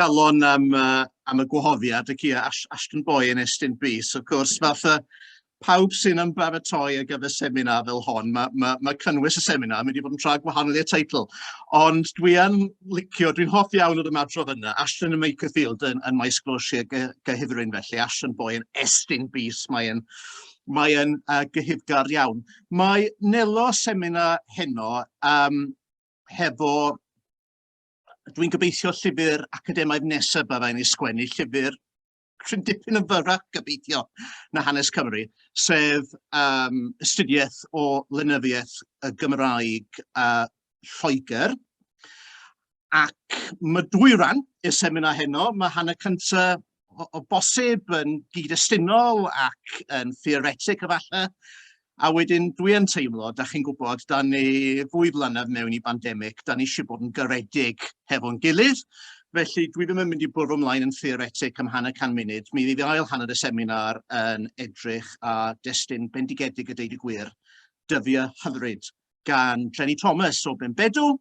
Galon am y gwahoddiad ac Ashton yn estyn bys. Of course, fath pawb sy'n ymbaratoi ar gyfer seminar fel hon, mae cynnwys y seminar yn mynd i fod yn tra gwahanol i'r teitl. Ond dwi'n hoffi iawn o'r ymadrodd yna. Ashton yn Meic Field yn maes glosiau Gaerhirfryn felly. Ashton yn estyn bys. Mae'n gyhyfgar iawn. Mae nelo seminar heno hefo, dwi'n gobeithio llyfr academaidd nesaf byddai'n ei sgwennu, llyfr cryn dipyn yn fyrach gobeithio na hanes Cymru, sef astudiaeth o Llenyddiaeth Gymraeg Lloegr. Ac mae dwy ran i'r seminar heno. Mae hanner cyntaf o bosib yn gyd-estynol ac yn theoretic efallai. A wedyn dwi yn teimlo, da chi'n gwybod, da ni fwy blynedd mewn i bandemig, da ni eisiau bod yn garedig hefo'n gilydd. Felly dwi ddim yn mynd i bwrw ymlaen yn theoretic am hanner 100 munud. Mi fydd ail hanner y seminar yn edrych a destun bendigedig a deud y gwir, dyddiau hyfryd gan Jenny Thomas o Benbedw.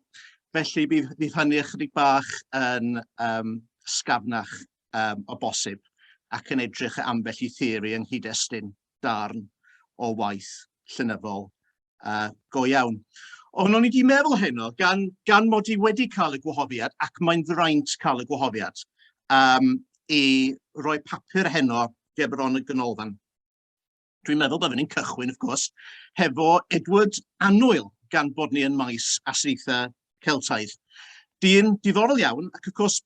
Felly bydd hynny ychydig bach yn sgafnach o bosib ac yn edrych ambell i theori yng nghyd-destun darn o waith llynyddol go iawn. Ond o'n i wedi meddwl heno, gan mod i wedi cael y gwahoddiad, ac mae'n fraint cael y gwahoddiad, i roi papur heno gebron y ganolfan. Dwi'n meddwl byddwn ni'n cychwyn, of course, hefo Edward Annwyl, gan bod ni yn maes astudiaethau Celtaidd. Dyn diddorol iawn, ac of course,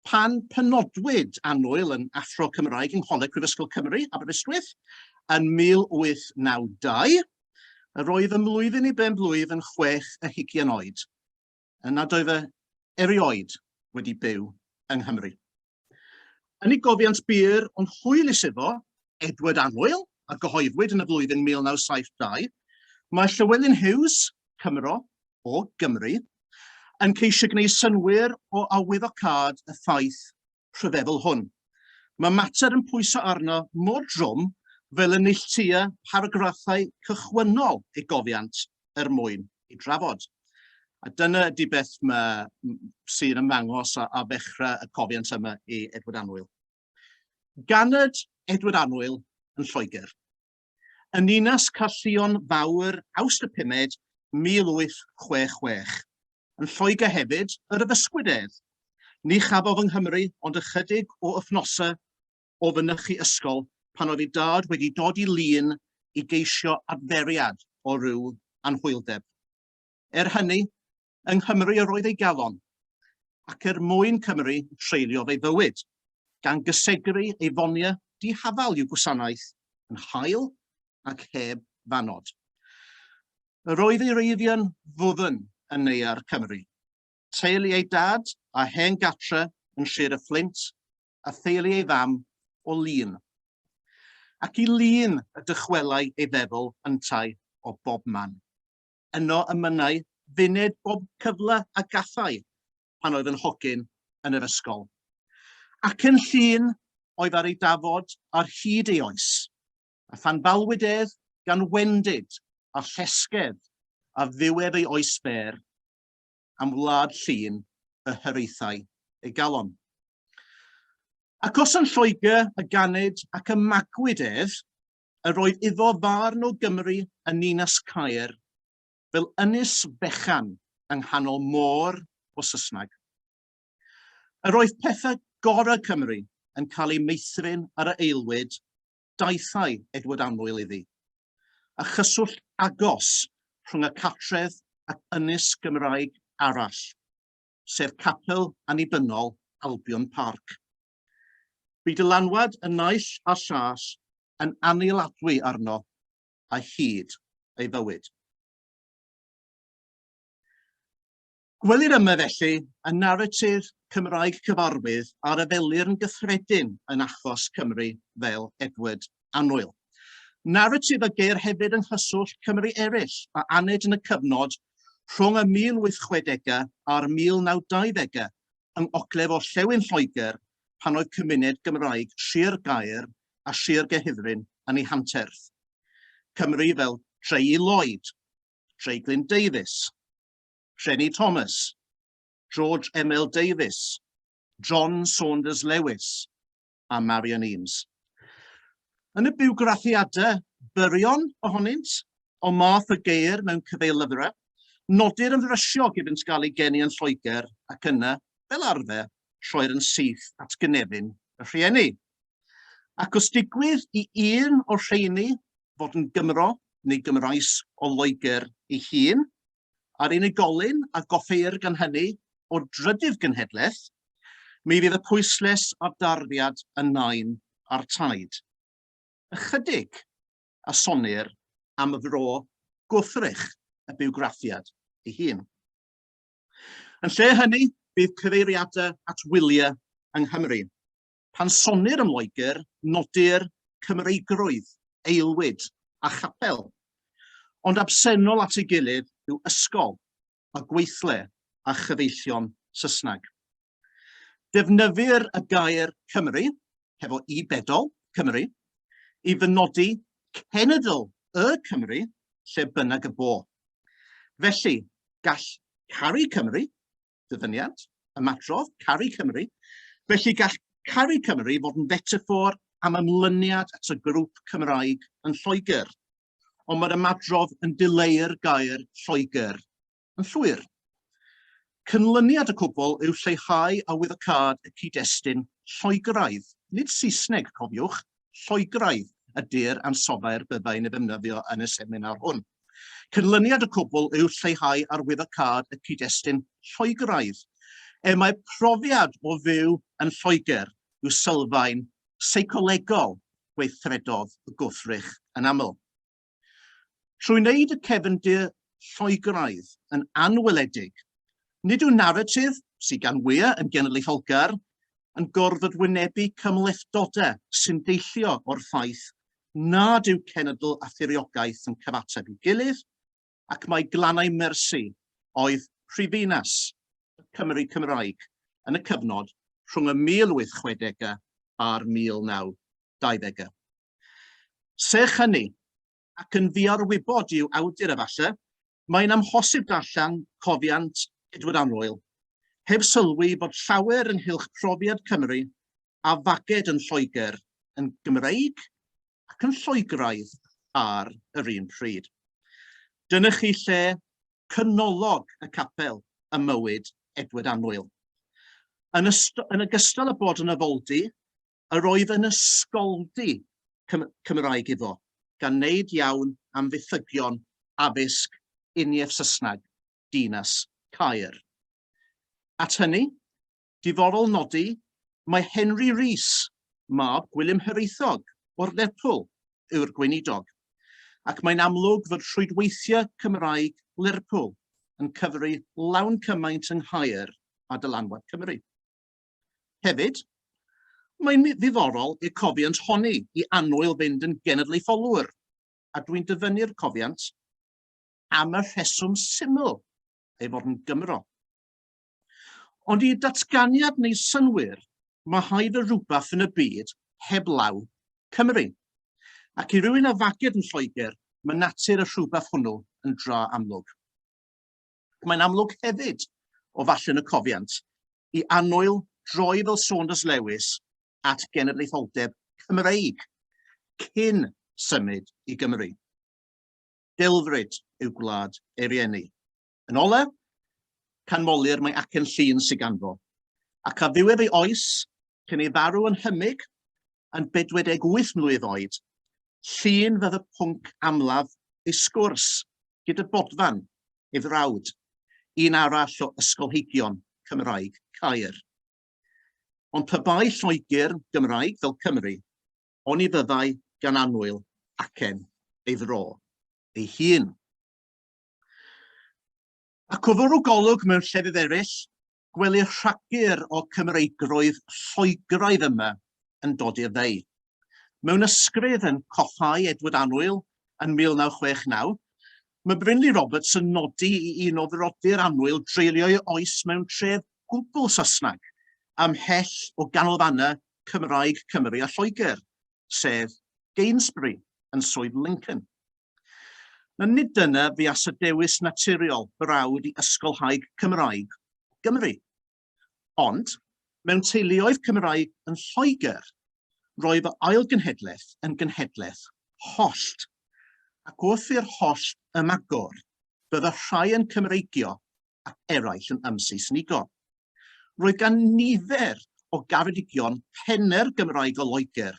pan penodwyd Annwyl yn athro Cymraeg yng Ngholeg Prifysgol Cymru, Aberystwyth, yn 1892, roedd y mlwyddyn i ben blwydd yn 60 oed, nad oedd erioed wedi byw yng Nghymru. Yn ei gofiant byr ond hwyl iddo, Edward Annwyl, a gyhoeddwyd yn y flwyddyn 1972, mae Llywelyn Hughes, Cymro o Gymru, yn ceisio gwneud synwyr o awyddocad y ffaith rhyfeddol hwn. Mae mater yn pwyso arno mor drwm fel yn neilltua paragraffau cychwynnol ei gofiant mwyn i drafod. A dyna ydy beth sy'n ymddangos a ddechrau y cofiant yma i Edward Annwyl. Ganed Edward Annwyl yn Lloegr. Yn Ninas Caerllion Fawr, Awst y 5, 1866. Yn Lloegr hefyd, yr Ysgwydedd. Ni chafodd yng Nghymru ond ychydig o wythnosau o fynychu ysgol pan oedd ei dad wedi dod i Lŷn i geisio adferiad o ryw anhwyldeb. Hynny, yng Nghymru yr oedd ei galon, ac mwyn Cymru treulio ei fywyd, gan gysegru ei foniau dihafal i'w gwasanaeth yn hael ac heb fanod. Yr oedd ei reiddiau'n fwddyn yn neua'r Cymru. Teulu ei dad a hen gatra yn Sir y Fflint, a theulu ei fam o Lŷn. Ac i Lŷn y dychwelau ei feddwl yntau o bob man. Yno ymynau funed bob cyfle a gathau pan oedd yn hogyn yn yr ysgol. Ac yn Llŷn oedd ar ei dafod ar hyd ei oes, a phan balwydedd gan wendid a llesgedd a ddiwedd ei oes fer, am wlad Llŷn y hyreithau ei galon. Ac os yn Lloegr y ganed ac y magwydedd, yr oedd iddo farn o Gymru yn Ninas Caer, fel ynys fechan yng nghanol môr o Saesneg. Yr oedd pethau gorau Cymru yn cael ei meithrin ar y eilwyd, daethau Edward Annwyl iddi, a chyswllt agos rhwng y cartref ac ynys Gymraeg arall, sef capel annibynnol Albion Park. Bu dylanwad y naill a llall yn aneiladwy arno a hyd ei fywyd. Gwelir yma felly y naratif Cymraeg cyfarwydd ar y felir yn gyffredin yn achos Cymru fel Edward Annwyl. Naratif y Gaer hefyd yn hyswllt Cymru eraill a aned yn y cyfnod rhwng y 1860au a'r 1920au yng ngogledd o Llewyn Lloegr pan oedd cymuned Gymraeg Sir Gaer a Sir Gaerhirfryn yn ei hanterth. Cymru fel Trei Lloyd, Treiglan Davies, Jenny Thomas, George M.L. Davies, John Saunders Lewis a Marion Eames. Yn y bywgraffiadau byrion ohonynt, o math o Gaer mewn cyfeilyfrau, nodir yn ddrysio gyda'n gael ei geni yn Lloegr ac yna, fel arfer, troi'r yn syth at gynefin y rhieni. Ac os digwydd i un o'r rheini fod yn Gymro neu Gymraes o Loegr ei hun, a'r unigolyn a goffeir gan hynny o drydydd genhedlaeth, mi fydd y pwysles a'r darddiad yn nain a'r taid. Ychydig a sonir am y fro gwthrych y bywgraffiad ei hun. Yn lle hynny, bydd cyfeiriadau at wyliau yng Nghymru. Pan sonir ym Loegr, nodir Cymreigrwydd, eilwyd a chapel. Ond absennol at ei gilydd yw ysgol, a gweithle a chyfeillion Saesneg. Defnyddir y gair Cymru, hefo i bedol Cymru, i fynodi cenedl y Cymru, lle bynnag y bo. Felly, gall Caru Cymru, dyfyniad, ymadrodd, Caru Cymru, felly gall Caru Cymru fod yn metafor am ymlyniad at y grŵp Cymraeg yn Lloegr, ond mae'r ymadrodd yn dileu'r gair Lloegr yn llwyr. Cynlyniad y cwbl yw lleihau a wyddocad y cyd-destun Lloegraidd, nid Saesneg cofiwch, Lloegraidd ydy'r ansoddair byddai'n ei ddefnyddio yn y seminar hwn. Cynlyniad y cwbl yw lleihau ar wyddocad y cyd-destun Lloegraidd, mae profiad o fyw yn Lloegr yw sylfaen seicolegol gweithredodd y gwthrych yn aml. Trwy wneud y cefndir Lloegraidd yn anweledig, nid yw naratif sydd gan wyau yn genedlaetholgar yn gorfod wynebu cymlethdodau sy'n deillio o'r ffaith nad yw cenedl a thiriogaeth yn cyfateb i'w gilydd, ac mae glannau mersi oedd prifddinas Cymru Cymraeg yn y cyfnod rhwng y 1860au a'r 1920au. Sech hynny, ac yn ddiarwybod i'w awdur efallai, mae'n amhosib darllen cofiant Edward Annwyl, heb sylwi bod llawer ynghylch profiad Cymru a faged yn Lloegr yn Gymreig ac yn Lloegraidd ar yr un pryd. Dyna chi lle cynolog y capel y mywyd Edward Annwyl. Yn ogystal â bod yn yfoldi, yr oedd yn ysgoldi Cymraeg iddo, gan wneud iawn am fethygion addysg uniaith Saesneg, dinas Gaer. At hynny, diddorol nodi, mae Henry Rhys, mab Gwilym Hiraethog o'r Lerpwl, yw'r gweinidog, ac mae'n amlwg fod rhwydweithiau Cymraeg Lerpwl yn cyfri lawn cymaint yng Gaer a dylanwad Cymru. Hefyd, mae'n ddiddorol i'r cofiant honni i Annwyl fynd yn genedlaetholwr, a dwi'n dyfynnu'r cofiant am y rheswm syml ei fod yn Gymro. Ond i datganiad neu synwyr, mae haid y rhywbeth yn y byd heblaw Cymru. Ac i rywun a faged yn Lloegr, mae natur y rhywbeth hwnnw yn dra amlwg. Mae'n amlwg hefyd, o falle yn y cofiant, i Annwyl droi fel Saunders Lewis at genedlaetholdeb Cymreig, cyn symud i Gymru. Delfryd yw gwlad ei rieni. Yn ola, canmoli'r mae acen llun sy'n ganddo, ac a ddiwedd ei oes, cyn ei farw yn hymig, yn 48 mlwydd oed, llun fydd y pwnc amlaf ei sgwrs gyda bodfan ei frawd, un arall o ysgolheigion Cymraeg Gaer. Ond pe bai Lloegr Gymraeg fel Cymru, oni fyddai gan Annwyl acen ei fro ei hun. Ac o fwrw golwg mewn llefydd eraill, gwelir rhagur o Cymreigrwydd Lloegraidd yma yn dod i'r ddei. Mewn ysgrif yn coffau Edward Annwyl yn 1969, mae Brynley Roberts yn nodi i un o ddroddi'r Annwyl dreulio ei oes mewn tref gwbl Saesneg, ymhell o ganolfannau Cymraeg Cymru a Lloegr, sef Gainsbury yn swydd Lincoln. Na nid dyna fuas y dewis naturiol brawd i ysgolhaig Cymraeg Gymru. Ond, Mewn teuluoedd Cymraeg yn Lloegr, roedd y ail genhedlaeth yn genhedlaeth hollt, ac wrth i'r hollt ymagor, bydde rhai yn Cymreigio ac eraill yn ymseisnigo. Roedd gan nifer o garedigion penner Gymraeg o Loegr,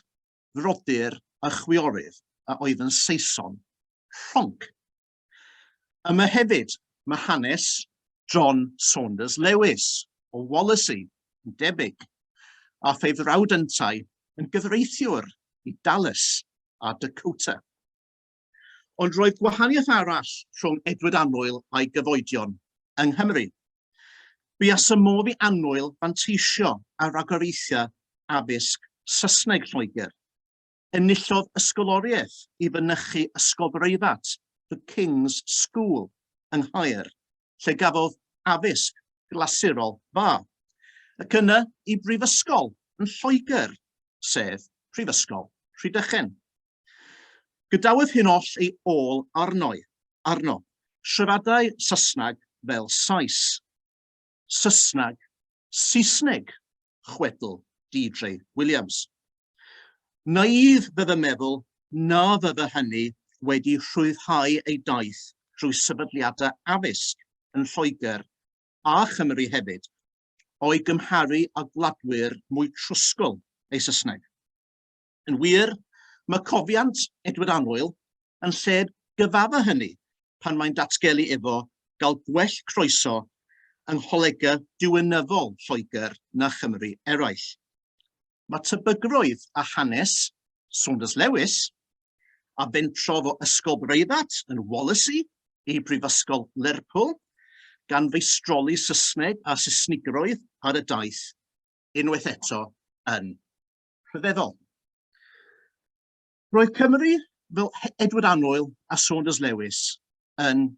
frodyr a chwiorydd a oedd yn Saeson rhonc. Yma hefyd mae hanes John Saunders Lewis o Wallasey yn debyg, a ei frawd yntau yn gyfreithiwr i Dallas a Dakota. Ond roedd gwahaniaeth arall rhwng Edward Annwyl a'i gyfoedion yng Nghymru. Buas y modd i Annwyl fanteisio ar ragoriaethau addysg Saesneg Lloegr. Enillodd ysgoloriaeth i fynychu ysgol breifat The King's School yng Gaer, lle gafodd addysg glasurol dda, ac yna i brifysgol yn Lloegr, sef Prifysgol Rhydychen. Gadawodd hyn oll ei ôl arno, siaradau Saesneg fel Sais, Saesneg, Saesneg, chwedl D.J. Williams. Naiv fydde meddwl na fydde hynny wedi rhwyddhau ei daith drwy sefydliadau addysg yn Lloegr a Chymru hefyd, o'i gymharu â gwladwyr mwy trwsgl ei Saesneg. Yn wir, mae cofiant Edward Annwyl yn lled gyfadda hynny pan mae'n datgelu efo gael gwell croeso yng ngholegau diwynyddol Lloegr na Chymru eraill. Mae tebygrwydd a hanes Saunders Lewis a bentrodd o ysgol breifat yn Wallasey i Brifysgol Lerpwl, gan feistroli Saesneg a Saesnigrwydd ar y daith, unwaith eto yn rhyfeddol. Roedd Cymru fel Edward Annwyl a Saunders Lewis yn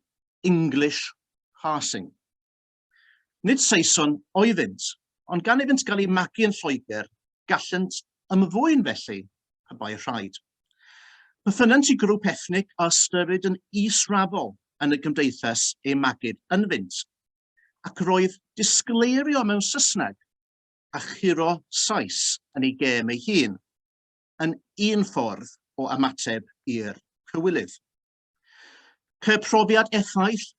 English passing. Nid Saeson oeddynt, ond gan iddynt gael ei magu yn Lloegr, gallant ymfwyn felly y bai rhaid. Bythynant i grŵp ethnig a ystyried yn israddol yn y gymdeithas ei magyd yn fynt, ac roedd disgleirio mewn Saesneg a churo Sais yn ei gêm ei hun, yn un ffordd o ymateb i'r cywilydd. Cer profiad effaith,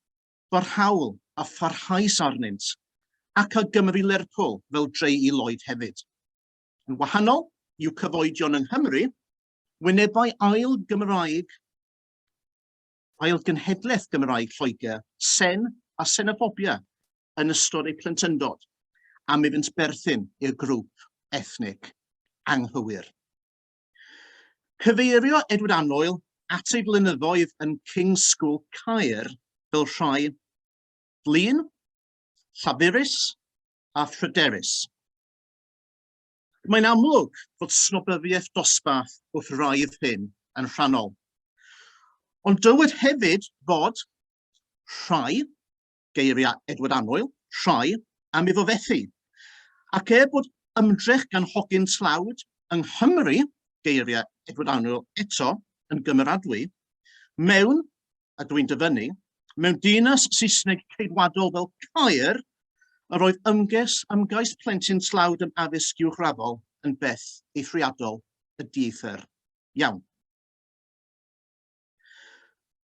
barhaol a pharhaus arnynt, ac a Gymru Lerpwl fel dreu i Lloyd hefyd. Yn wahanol i'w cyfoedion yng Nghymru, wynebau ail genhedlaeth Gymraeg Lloegr, sen a xenofobia yn ystod ei plentyndod, am iddynt berthyn i'r grŵp ethnig anghywir. Cyfeirio Edward Annwyl at ei flynyddoedd yn King's School Gaer fel rhai flin, llafurus a phryderus. Mae'n amlwg fod snobyddiaeth dosbarth wrth raidd hyn yn rhannol. Ond dywed hefyd fod rhai, geiriau Edward Annwyl, rhai am iddo fethu, ac bod ymdrech gan hogyn tlawd yng Nghymru, geiriau Edward Annwyl eto yn gymeradwy, mewn, a dwi'n dyfynnu, mewn dinas Saesneg ceidwadol fel Gaer, yr oedd ymgais plentyn tlawd yn addysg uwchraddol yn beth eithriadol y dieithr iawn.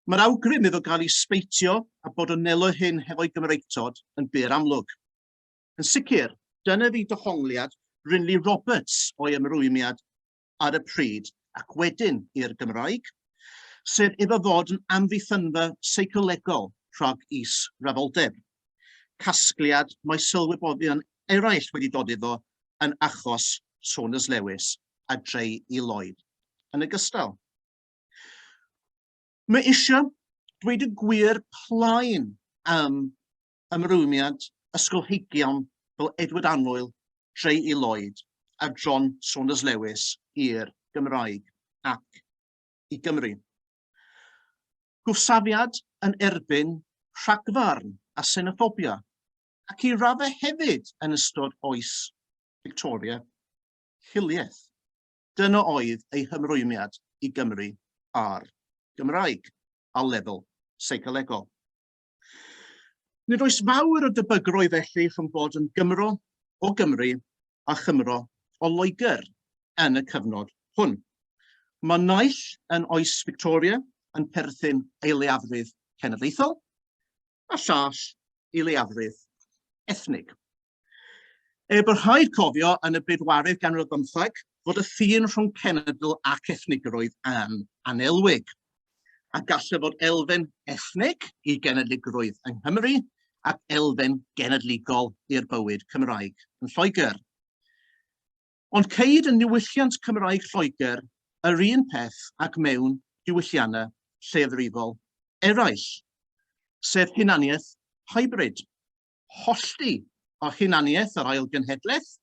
Mae'r awgrym iddo gael ei sbeitio a bod yn nelo hyn hefo'i Gymreigtod yn byr amlwg. Yn sicr, dyna fi dohongliad Rhinley Roberts o'i ymrwymiad ar y pryd ac wedyn i'r Gymraeg, sef iddo fod yn amddiffynfa seicolegol rhag is-rafoldeb. Casgliad mae sylwyboddion eraill wedi dod iddo yn achos Saunders Lewis a dreu i Lloyd yn ogystal. Mae eisiau dweud y gwir plaen am ymrwymiad ysgolheigion fel Edward Annwyl, dreu i Lloyd a John Saunders Lewis i'r Gymraeg ac i Gymru. Gwsafiad yn erbyn rhagfarn a xenofobia, ac i raddau hefyd yn ystod oes Victoria hiliaeth. Dyna oedd ei hymrwymiad i Gymru a'r Gymraeg a lefel seicolegol. Nid oes fawr o debygrwydd felly rhwng bod yn Gymro o Gymru a Chymro o Loegr yn y cyfnod hwn. Mae naill yn oes Victoria yn perthyn ei leiafrwydd cenedlaethol, a llall i leiafrwydd ethnig. Bod rhaid cofio yn y bedwaredd ganrif 15 fod y ffin rhwng cenedl ac ethnigrwydd yn anelwig, a gallai fod elfen ethnig i genedligrwydd yng Nghymru ac elfen genedligol i'r bywyd Cymraeg yn Lloegr. Ond ceid y niwylliant Cymraeg Lloegr yr un peth ac mewn diwylliannau llefrifol eraill, sef hunaniaeth hybrid, hollti o hunaniaeth yr ail genhedlaeth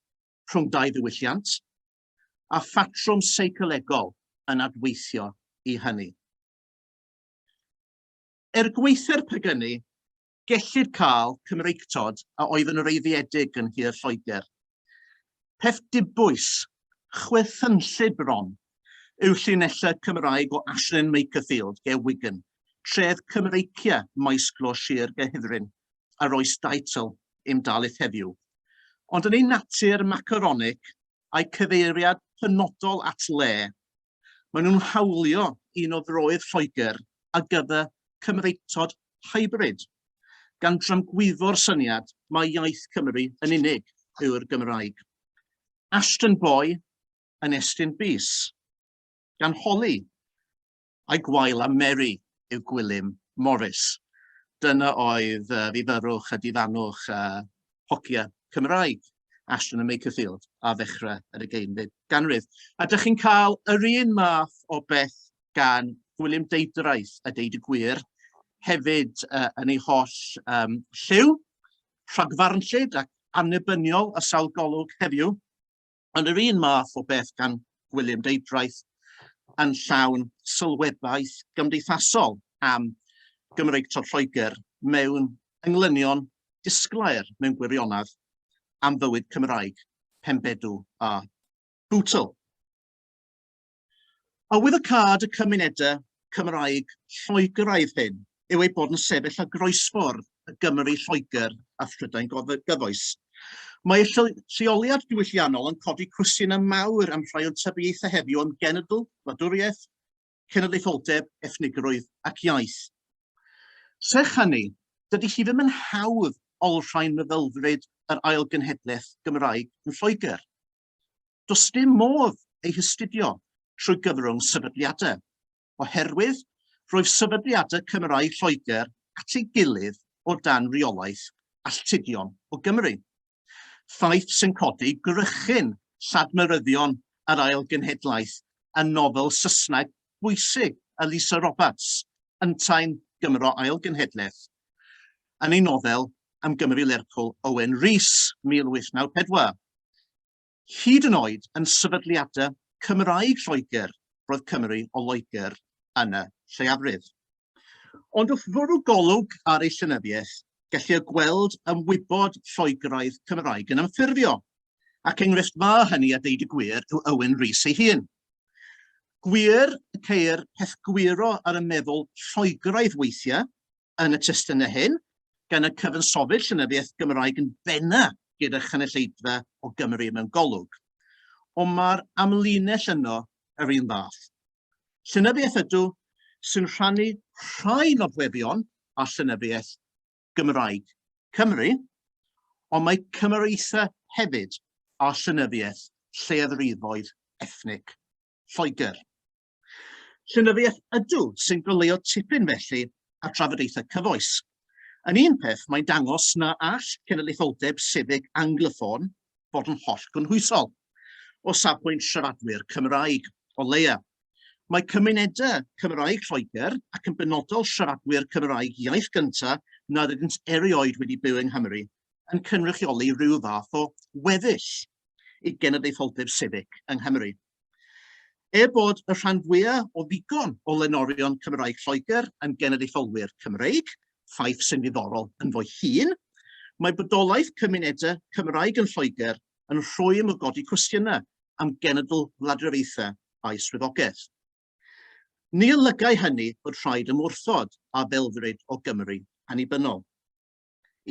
rhwng dau ddiwylliant, a ffatrwm seicolegol yn adweithio i hynny. Gweithio'r pegynnu, gellid cael Cymreictod a oedd yn reiddiedig yn hir Lloegr. Peth dibwys, chwethynllid bron, yw llinellau Cymraeg o Ashton Gaer Wigan, tredd Cymreicia maes glo Sir Gaerhirfryn, a roes daitl im dalith heddiw. Ond yn ei natur macaronic a'i cyfeiriad penodol at le, maen nhw'n hawlio un o ddroedd Lloegr a gyfer Cymreictod hybrid, gan drymgwyfo'r syniad mae iaith Cymru yn unig yw'r Gymraeg. Ashton yn estyn bys, gan holi, a'i gwael a Mary yw Gwilym Morris. Dyna oedd fifyrwch a difannwch hocia Cymraeg, Ashton a ddechrau yr 20th ganrif. A dych chi'n cael yr un math o beth gan Gwilym Deidraeth, a deud y gwir, hefyd yn ei holl lliw, rhagfarnllyd ac annibyniol a sawl golwg heddiw, ond yr un math o beth gan Gwilym Deidraeth yn llawn sylwebaeth gymdeithasol am Gymreictod Lloegr mewn englynion disglair mewn gwirionadd am fywyd Cymraeg, pembedw a bwtl. A wydd y cad y cymunedau Cymraeg Lloegraidd hyn yw ei bod yn sefyll a groesffordd y Gymru Lloegr a Phrydain gyfoes. Mae'r lleoliad diwylliannol yn codi cwestiynau mawr am rhai o'n tybiaethau heddiw am genedl, wladwriaeth, cenedlaetholdeb, ethnigrwydd ac iaith. Sech hynny, dydy hi ddim yn hawdd olrhain meddylfryd yr ail genhedlaeth Gymraeg yn Lloegr. Does dim modd ei hystudio trwy gyfrwng sefydliadau, oherwydd roedd sefydliadau Cymraeg Lloegr at ei gilydd o dan reolaeth alltudion o Gymru. Ffaith sy'n codi grychyn lladmyryddion yr ail genhedlaeth a nofel Saesneg bwysig Elisa Roberts, Yntain Gymro ail genhedlaeth, yn ei nofel am Gymru Lerpwl Owen Rhys, 1894. Hyd yn oed yn sefydliadau Cymraeg Lloegr, roedd Cymru o Loegr yn y lleiafrif. Ond wrth fwrw golwg ar ei llenyddiaeth, gellir gweld ymwybod Lloegraidd Cymraeg yn ymffurfio, ac enghraifft ma hynny a deud y gwir yw Owen Rhys ei hun. Gwir y ceir peth gwiro ar y meddwl Lloegraidd weithiau yn y testunau hyn, gan y cyfansoddiad llenyddiaeth Gymraeg yn benna gyda chynulleidfa o Gymru mewn golwg. Ond mae'r amlinell yno yr un fath. Llenyddiaeth ydw sy'n rhannu rhai nodweddion a llenyddiaeth Gymraeg Cymru, ond mae cymareithau hefyd a llenyddiaeth lleiafrifoedd ethnig Lloegr. Llenyddiaeth ydw sy'n goleuo tipyn felly a trafodaethau cyfoes. Yn un peth mae'n dangos na all cenedlaetholdeb sefyg angloffon fod yn holl gynhwysol o safbwynt siaradwyr Cymraeg o leia. Mae cymunedau Cymraeg Lloegr ac yn benodol siaradwyr Cymraeg iaith gyntaf nad ydynt erioed wedi byw yng Nghymru yn cynrychioli rhyw fath o weddill i genedlaetholdeb sefyg yng Nghymru. Bod y rhan fwyaf o ddigon o lenorion Cymraeg Lloegr yn genedlaetholwyr Cymreig, ffaith sy'n ddiddorol yn fwy hun, mae bodolaeth cymunedau Cymraeg yn Lloegr yn rhoi am godi cwestiynau am genedl wladwriaethau a'i swyddogaeth. Ni olygau hynny bod rhaid ymwrthod a belfryd o Gymru annibynnol.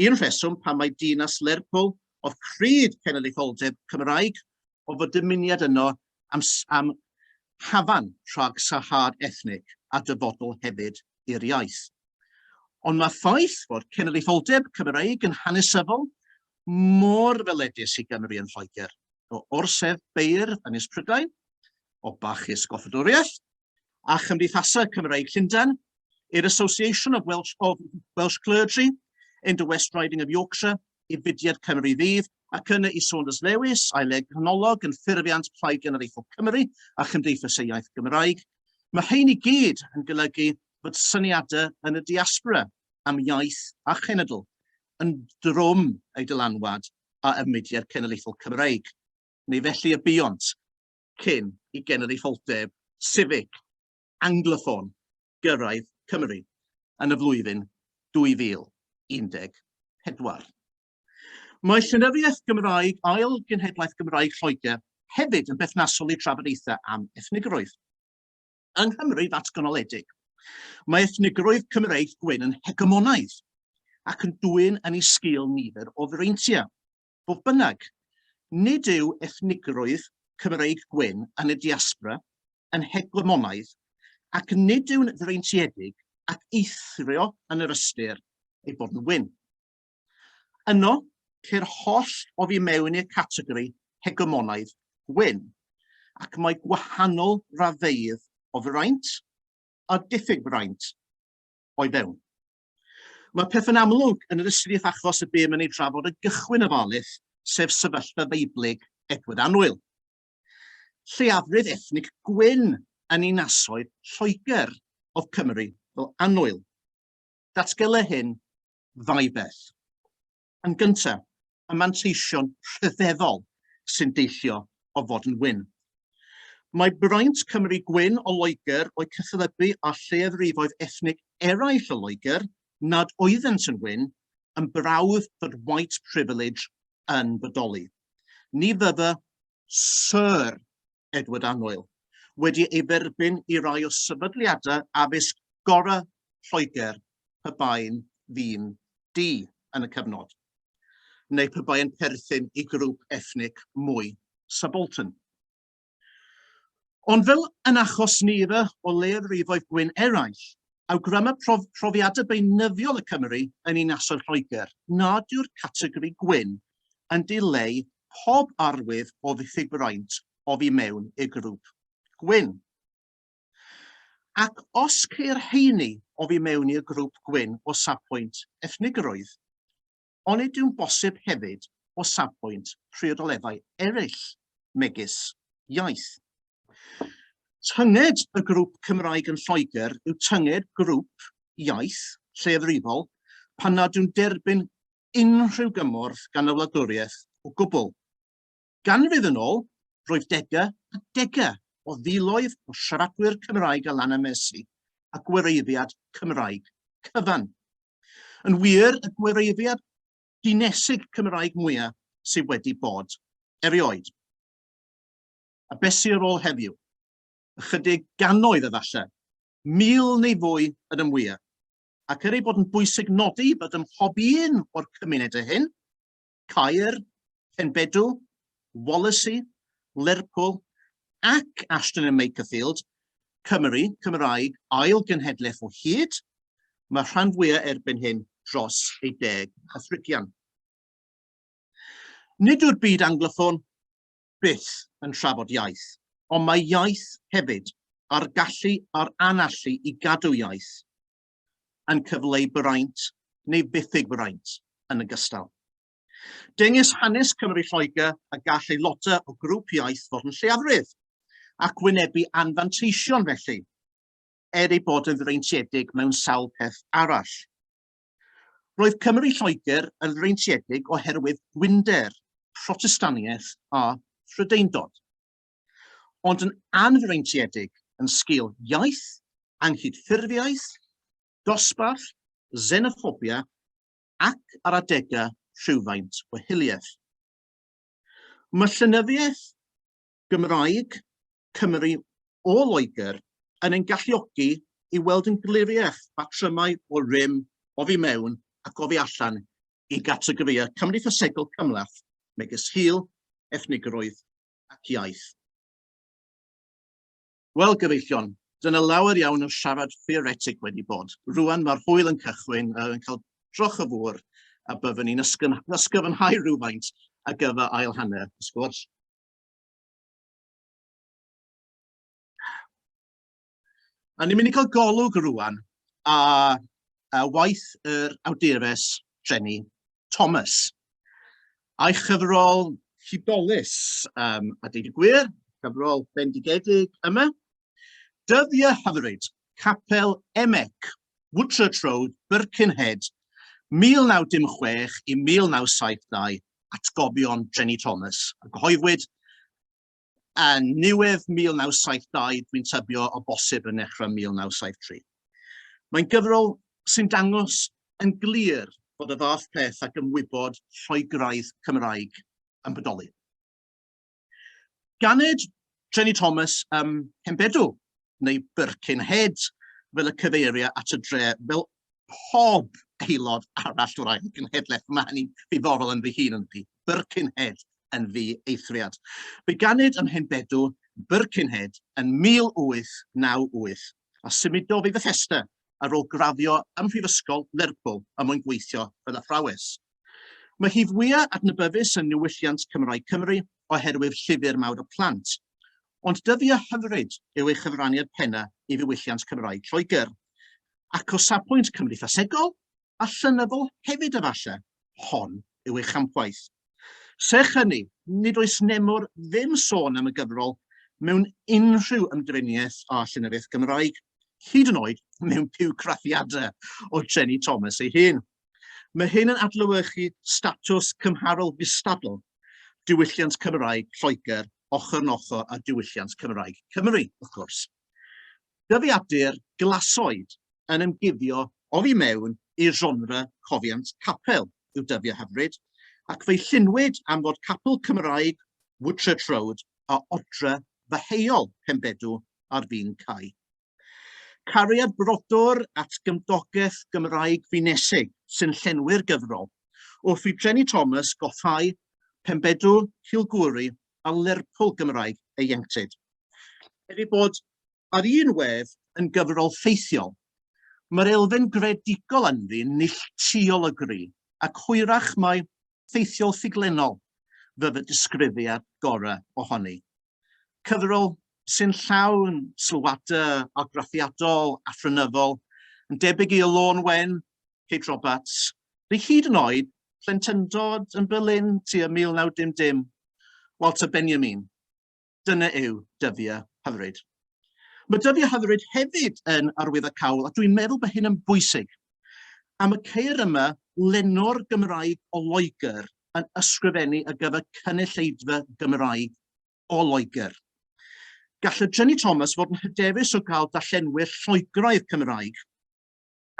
Un rheswm pan mae dinas Lerpwl Oedd cryd cenedlaetholdeb Cymraeg o fod dymuniad yno am hafan rhag sarhad ethnig a dyfodol hefyd i'r iaith. Ond mae ffaith fod cenedlaetholdeb Cymraeg yn hanesyddol mor feledus i Gymru yn Lloegr, o orsedd beirdd Ynys Prydain, o bachus goffadwriaeth, a chymdeithasau Cymraeg Llundain, i'r Association of Welsh Clergy in the West Riding of Yorkshire, i Fudiad Cymru Ddydd, ac yna i Saunders Lewis, aelod canolog yn ffurfiant Plaid Genhedlaethol Cymru a Chymdeithas y Iaith Gymraeg. Mae rhain i gyd yn golygu fod syniadau yn y diaspora am iaith a chenedl yn drwm ei dylanwad a ymwyddiad cenedlaethol Cymraeg, neu felly y buont cyn i genedlaetholdeb civic anglophone gyrraedd Cymru yn y flwyddyn 2014. Mae Llenyddiaeth Gymraeg ail genhedlaeth Gymraeg Lloegr hefyd yn berthnasol i trafodaethau am ethnigrwydd. Yng Nghymru ddatganoledig, mae ethnigrwydd Cymraeg gwyn yn hegemonaidd ac yn dwyn yn ei sgil nifer o ddreintiau. Fodd bynnag, nid yw ethnigrwydd Cymraeg gwyn yn y diaspora yn hegemonaidd ac nid yw'n ddreintiedig ac eithrio yn yr ystyr ei bod yn wyn. Yno, ceir holl o fi mewn i'r categori hegemonaidd gwyn ac mae gwahanol raddeidd o fraint a diffyg fraint o'i fewn. Mae peth yn amlwg yn yr ystyriaeth achos y bym yn ei trafod y gychwyn y falith, sef sefyllfa feiblig Edward Annwyl. Lleiafrif ethnig gwyn yn dinasoedd Lloegr o Cymru fel Annwyl. Datgela hyn ddau beth. Yn gyntaf, y manteision rhyfeddol sy'n deillio o fod yn wyn. Mae braint Cymru gwyn o Loegr o'i cyfathrebu â lleiafrifoedd ethnig eraill o Loegr nad oeddent yn wyn yn brawdd fod white privilege yn bodoli. Ni fydda Sir Edward Annwyl wedi ei dderbyn i rai o sefydliadau addysg gorau Lloegr pe bain ddyn di yn y cyfnod, neu pe bain perthyn i grŵp ethnig mwy subaltern. Ond fel yn achos nifer o leiafrifoedd gwyn eraill, awgryma profiadau beunyddiol y Cymru yn dinasoedd Lloegr nad yw'r categori gwyn yn dileu pob arwydd o ddiffyg braint o fi mewn i'r grŵp gwyn. Ac os ceir heini o fi mewn i'r grŵp gwyn o safbwynt ethnigrwydd, onid yw'n bosib hefyd o safbwynt priodoleddau eraill megis iaith. Tynged y grŵp Cymraeg yn Lloegr yw tynged grŵp iaith lleiafrifol pan nad yw'n derbyn unrhyw gymorth gan y wladwriaeth o gwbl. Ganrif yn ôl, roedd degau a degau o filoedd o siaradwyr Cymraeg a Lanamesi a gwireiddiad Cymraeg cyfan. Yn wir, y gwireiddiad dinesig Cymraeg mwyaf sydd wedi bod erioed. A beth sy'n ar ôl heddiw? Ychydig gannoedd efallai, 1000 neu fwy yn ymwyaf, ac ei bod yn bwysig nodi bod ym mhob un o'r cymunedau hyn, Gaer, Llenbedw, Wallasey, Lerpwl ac Ashton yn Makerfield, Cymru, Cymraeg, ail genhedlaeth o hyd, mae rhan fwyaf erbyn hyn dros ei 10 Africian. Nid yw'r byd anglophone byth yn trafod iaith, ond mae iaith hefyd a'r gallu a'r anallu i gadw iaith yn cyfleu braint neu ddiffyg braint yn ogystal. Dengys hanes Cymru Lloegr a gall aelodau o grŵp iaith fod yn lleiafrif ac wynebu anfanteision felly, ei bod yn ddreintiedig mewn sawl peth arall. Roedd Cymru Lloegr yn ddreintiedig oherwydd gwynder, protestaniaeth a Prydeindod, ond yn anfreintiedig yn sgil iaith, anghydffurfiaeth, dosbarth, xenophobia ac ar adegau rhywfaint o hiliaeth. Mae Llenyddiaeth Gymraeg Cymru o Loegr yn ein galluogi i weld yn gliriaeth patrymau o rym, o fi mewn ac o fi allan i gategorïau cymdeithasegol cymlath megis hil, ethnigrwydd ac iaith. Wel, gyfeillion, dyna lawer iawn o siarad theoretig wedi bod. Rwan mae'r hwyl yn cychwyn yn cael droch y fwr a byddwn ni'n ysgyfynhau rhywfaint ar gyfer ail hanner y sgwrs. A ni'n mynd i cael golwg rwan a waith yr awdures Jenny Thomas. A'i chyfrol hudolus a deud y gwir, cyfrol bendigedig yma. Dyddiau hyfryd, Capel Emec, Woodchurch Road, Birkenhead, 1916 i 1972, atgobion Jenny Thomas. A gyhoeddwyd yn niwedd 1972, dwi'n tybio o bosib yn dechrau 1973. Mae'n gyfrol sy'n dangos yn glir bod y fath peth ac ymwybod Lloegraidd Cymraeg yn bodoli. Ganed Jenny Thomas Hembedw, neu Birkenhead, fel y cyfeirio at y dre, fel pob aelod arall o'r ail genhedlaeth. Mae hynny'n ddiddorol yn fy hun yn fi. Birkenhead yn fi eithriad. Fe ganed ym Mhenbedw Birkenhead yn 1898 a symudodd i Bethesda ar ôl graddio ym Mhrifysgol Lerpwl a mwyn gweithio fel athrawes. Mae hi fwyaf adnabyddus yn Niwylliant Cymraeg Cymru oherwydd llyfr mawr y plant, ond dyddiau hyfryd yw ei chyfraniad penna i ddiwylliant Cymraeg Lloegr, ac o safbwynt cymdeithasegol a llynyddol hefyd efallai, hon yw ei champwaith. Sech hynny, nid oes nemwr ddim sôn am y gyfrol mewn unrhyw ymdriniaeth a Llenyddiaeth Gymraeg, hyd yn oed mewn bywgraffiadau o Jenny Thomas ei hun. Mae hyn yn adlewyrchu statws cymharol fustadol diwylliant Cymraeg Lloegr ochr yn ochr a diwylliant Cymraeg Cymru, wrth gwrs. Dyddiadur glasoed yn ymguddio oddi mewn i'r genre cofiant capel yw dyddiau hyfryd, ac fe'i llunwyd am fod capel Cymraeg Woodchurch Road a odre ddeheuol Hembedw ar fin cae. Cariad brodwr at gymdogaeth Gymraeg ddinesig sy'n llenwi'r gyfrol, wrth i Jenny Thomas goffau Hembedw, Cilgwri a Lerpwl Gymraeg ei ieuenctid. Ydy bod ar un wedd yn gyfrol ffeithiol, mae'r elfen gredigol ynddi neilltuol y gri, ac hwyrach mae ffeithiol ffuglenol fydd y disgrifiad gorau ohoni. Cyfrol sy'n llawn sylwadau argraffiadol, athronyddol, yn debyg i Lôn Wen, Kate Roberts, neu hyd yn oed plentyndod yn Berlin tua 1910, Walter Benjamin. Dyna yw dyddiau hyfryd. Mae dyddiau hyfryd hefyd yn arwyddocaol, a dwi'n meddwl bod hyn yn bwysig. Am y ceir yma, lenor Gymraeg o Loegr yn ysgrifennu ar gyfer cynulleidfa Gymraeg o Loegr. Gall Jenny Thomas fod yn hyderus o gael darllenwyr Lloegraidd Cymraeg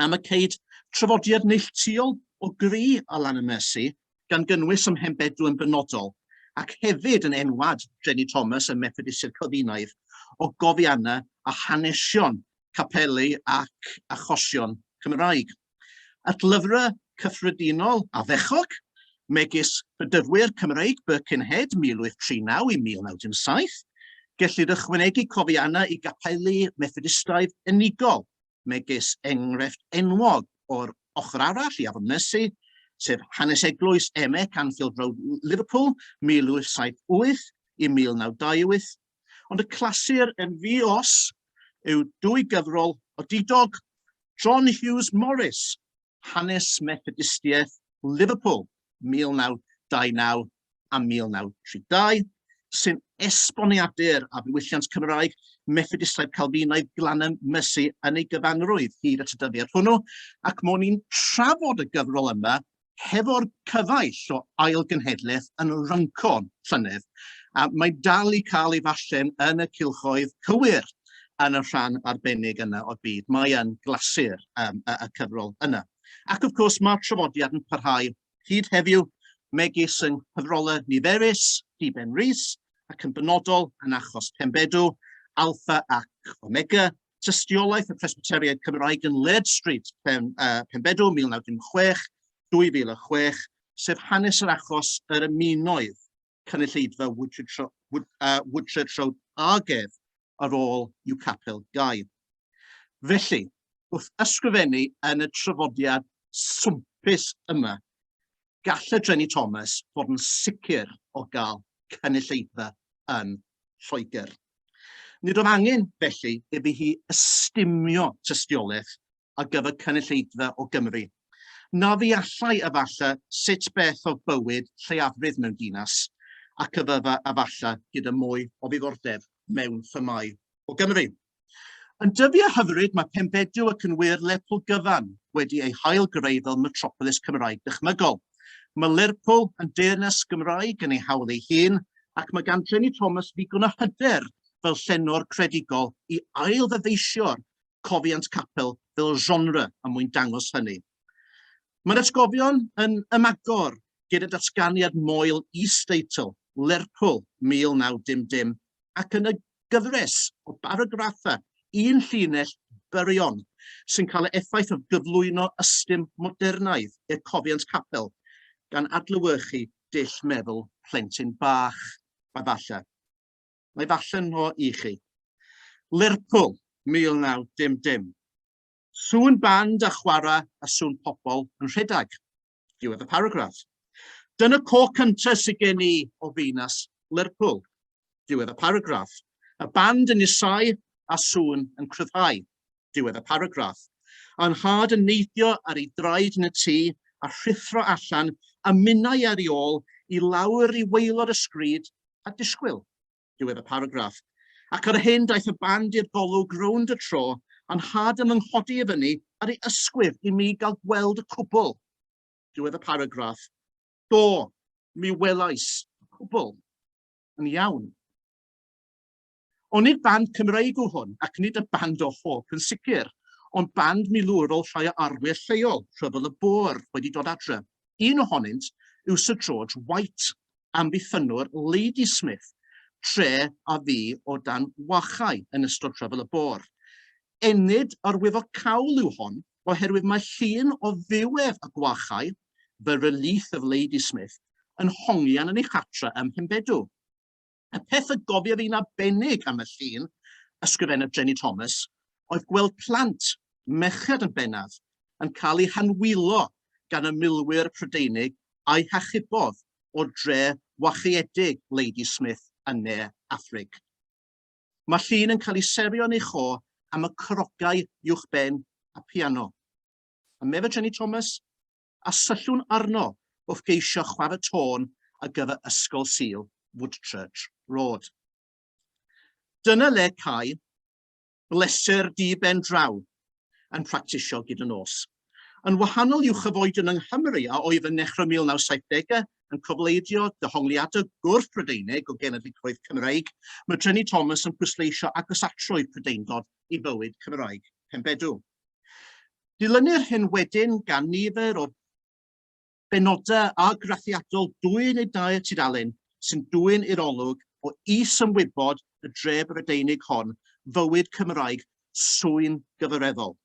am y ceid traddodiad neilltuol o gri a lan y Mersi gan gynnwys ym Mhenbedw yn benodol, ac hefyd yn enwad Jenny Thomas y Methodistiaid Clydinaidd o gofiannau a hanesion capelu ac achosion Cymraeg. At lyfrau cyffredinol a ddechog, megis Bydyddwyr Cymreig Birkenhead 1839 i 1907, gellir ychwanegu cofiannau i gapelu Methodistaidd unigol, megis enghraifft enwog o'r ochr arall i Afon Mersi, sef hanes eglwys Emec Anfield Road, Liverpool, 1878 i 1928, ond y clasur yn ddi-os yw dwy gyfrol o didog John Hughes Morris, hanes Methodistiaeth Liverpool, 1929 a 1932, sy'n esboniadur a ddiwylliant Cymraeg Methodistiaid Calfinaidd Glanham Mersi yn ei gyfanrwydd hyd at y dyddiad hwnnw, ac mwyn ni'n trafod y gyfrol yma hefo'r cyfaill o ail genhedlaeth yn ryncon llynedd, a mae dal i cael ei fallen yn y cylchoedd cywir yn y rhan arbennig yna o'r byd. Mae yn glasur y cyfrol yna. Ac wrth gwrs mae'r traddodiad yn parhau hyd heddiw megis yng nghyfrolau niferus, Diben Rhys, ac yn benodol yn achos Hembedw, Alpha ac Omega, tystiolaeth y Presbyteriaid Cymraeg yn Laird Street, Hembedw 1916, 2006, sef hanes yr achos yr ymunoedd cynulleidfa Woodchurch Road a Gaer ar ôl i'w capel Gaer. Felly, wrth ysgrifennu yn y traddodiad swmpus yma, gall y Jenny Thomas fod yn sicr o gael cynulleidfa yn Lloegr. Nid oedd angen felly iddi hi ystumio tystiolaeth ar gyfer cynulleidfa o Gymru. Na ddeallai efallai sut beth o bywyd lleiafrif mewn dinas ac efallai gyda mwy o ddiddordeb mewn themau o Gymru. Yn dyfu a hyfryd mae Pembedew ac yn wir Lerpwl gyfan wedi ei hail greu fel metropolis Cymraeg dychmygol. Mae Lerpwl yn deyrnas Gymraeg yn ei hawl ei hun ac mae gan Jenny Thomas ddigon o hyder fel llenor credigol i ail ddyfeisio'r cofiant capel fel genre am mwyn dangos hynny. Mae'r atgofion yn ymagor gyda datganiad moel is-deitl Lerpwl 1910 ac yn y gyfres o baragraffa un llinell byrion sy'n cael ei effaith o gyflwyno ystym modernaidd i'r cofiant capel gan adlewyrchu dull meddwl plentyn bach a falle. Mae falle'n o i chi. Lerpwl 1910. Sŵn band a chwarae a sŵn pobl yn rhedeg. Diwedd y paragraff. Dyna co cyntaf sydd gen i o ddinas Lerpwl. Diwedd y paragraff. Y band yn isau a sŵn yn cryfhau. Diwedd y paragraff. A'n had yn neithio ar ei draed yn y tŷ a rhithro allan a minnau ar ei ôl i lawr i waelod y sgryd a disgwyl. Diwedd y paragraff. Ac ar hyn daeth y band i'r golwg rownd y tro a'n had yn ynghodi i fyny ar ei ysgwydd i mi gael gweld y cwbl. Diwedd y paragraff. Do, mi welais y cwbl. Yn iawn. Ond nid band Cymreig o hwn, ac nid y band o hop yn sicr, ond band milwrol rhai o arwyr lleol, Rhyfel y Bôr wedi dod adre. Un ohonynt yw Sir George White, amddiffynwr Ladysmith, tre a fi o dan wachau yn ystod Rhyfel y Bôr. Enid ar wyfo cawl yw hon, oherwydd mae llun o ddiwedd y gwachau, The Relief of Ladysmith, yn hongian yn ei chatra ym Mhembedew. Y peth y gofio fi'n arbennig am y llun, ysgrifennydd Jenny Thomas, oedd gweld plant, merched yn bennaf, yn cael eu hanwylo gan y milwyr Prydeinig a'i hachubodd o dre wachiedig Ladysmith yn ne Affrig. Mae llun yn cael ei serio yn ei cho am y crogau uwchben a piano. A meddwl Jenny Thomas, a syllwn arno wrth geisio chwarae tôn ar gyfer ysgol Sul Woodchurch Road. Dyna le cae bleser di-ben draw yn practisio gyda nos. Yn wahanol i'w chyfoedion yng Nghymru a oedd yn nechrau 1970 yn cyfleidio dehongliadau gwrth Prydeinig o genhedlaeth Cymraeg, mae Jenny Thomas yn pwysleisio agosatrwydd Prydeinog i bywyd Cymraeg Pembedew. Dilynir hyn wedyn gan nifer o benodau a grathiadol 2 neu 2 tudalen sy'n dwyn i'r olwg o is-ymwybod y dre Brydeinig hon, fywyd Cymraeg swyn gyfreddol.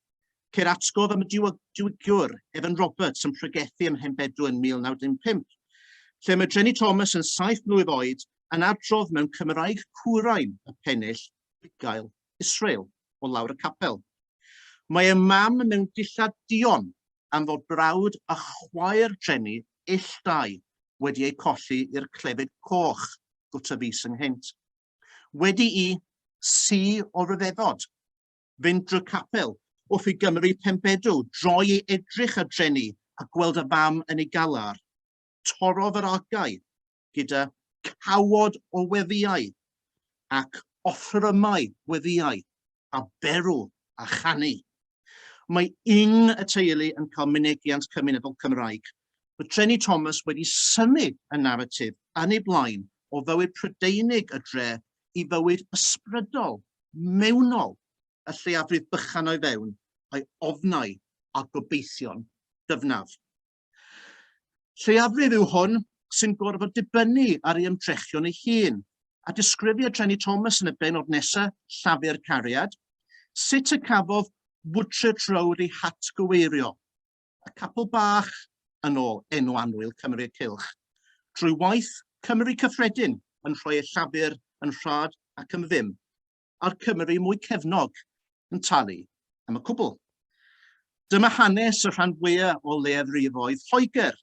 Ceir atgof am y diwygiwr Evan Roberts yn pregethu ym Mhembedew yn 1915, lle mae Jenny Thomas yn 7 mlwydd oed yn adrodd mewn Cymraeg cwrain y pennill Gael Israel o lawr y capel. Mae y mam mewn dillad dion am fod brawd a chwaer Jenny illdau wedi ei colli i'r clefyd coch gwta fus ynghynt. Wedi i si o ryfeddod, fynd drwy capel wrth i Gymru Pembedew droi ei edrych ar Jenny a gweld y fam yn ei galar, torodd yr agau gyda cawod o weddiau ac offerymau weddiau a berw a chanu. Mae un y teulu yn cael mynegiant cymunedol Cymraeg. Mae Jenny Thomas wedi symud y naratif yn ei blaen o fywyd Prydeinig y dre i fywyd ysbrydol, mewnol, y lleiafrif bychan o'i fewn, a'i ofnau a gobeithio'n dyfnaf. Lleiafrif yw hwn sy'n gorfod dibynnu ar ei ymdrechion ei hun, a disgrifio Jenny Thomas yn y bennod nesaf, Llafur Cariad, sut y cafodd Woodchurch Road ei hatgyweirio. Y capel bach yn ôl enw annwyl Cymru Cylch, drwy waith Cymru cyffredin yn rhoi ei llafur yn rhad ac yn ddim, a'r Cymru mwy cefnog yn talu am y cwbl. Dyma hanes y rhan fwyaf o leiafrifoedd Lloegr,